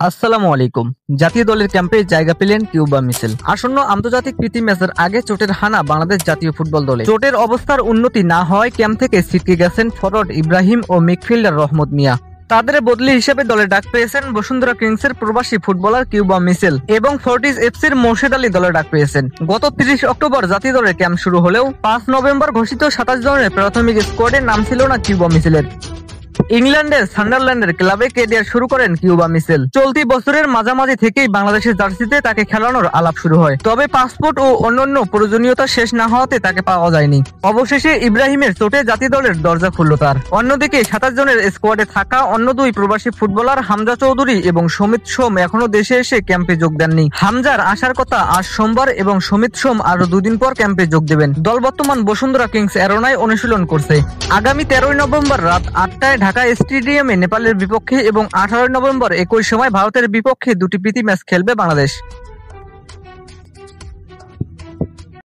আসসালামু আলাইকুম। জাতীয় দলের ক্যাম্পে জায়গা পেলেন কিউবা মিচেল। আসন্ন আন্তর্জাতিক প্রীতি ম্যাচের আগে চোটের হানা বাংলাদেশ জাতীয় ফুটবল দলে। চোটের অবস্থার উন্নতি না হওয়ায় ক্যাম্প থেকে ছিটকে গেছেন ফরওয়ার্ড ইব্রাহিম ও মিডফিল্ডার রহমত মিয়া। তাদের বদলি হিসেবে দলে ডাক পেয়েছেন বসুন্ধরা কিংসের প্রবাসী ফুটবলার কিউবা মিচেল এবং ফোর্টিস এফসির মোর্শেদ আলী দলে ডাক পেয়েছেন। গত 30 অক্টোবর জাতীয় দলের ক্যাম্প শুরু হলেও 5 নভেম্বর ঘোষিত 27 জনের প্রাথমিক স্কোয়াডে নাম ছিল না কিউবা মিচেলের। ইংল্যান্ডের সান্ডারল্যান্ডের ক্লাবে কেরিয়ার শুরু করেন কিউবা মিচেল। চলতি বছরের মাঝামাঝি থেকেই বাংলাদেশের জার্সিতে তাকে খেলানোর আলাপ শুরু হয়, তবে পাসপোর্ট ও অন্যান্য প্রয়োজনীয়তা শেষ না হওয়াতে তাকে পাওয়া যায়নি। অবশেষে ইব্রাহিমের চোটে জাতীয় দলের দরজা খুলল তার। অন্যদিকে 27 জনের স্কোয়াডে থাকা অন্য দুই প্রবাসী ফুটবলার হামজা চৌধুরী এবং সমিত সোম এখনো দেশে এসে ক্যাম্পে যোগ দেননি। হামজার আসার কথা আজ সোমবার এবং সমিত সোম আরো 2 দিন পর ক্যাম্পে যোগ দেবেন। দল বর্তমান বসুন্ধরা কিংস অ্যারোনায় অনুশীলন করছে। আগামী 13 নভেম্বর রাত 8টায় ঢাকা স্টেডিয়ামে নেপালের বিপক্ষে এবং 18 নভেম্বর একই সময় ভারতের বিপক্ষে দুটি প্রীতি ম্যাচ খেলবে বাংলাদেশ।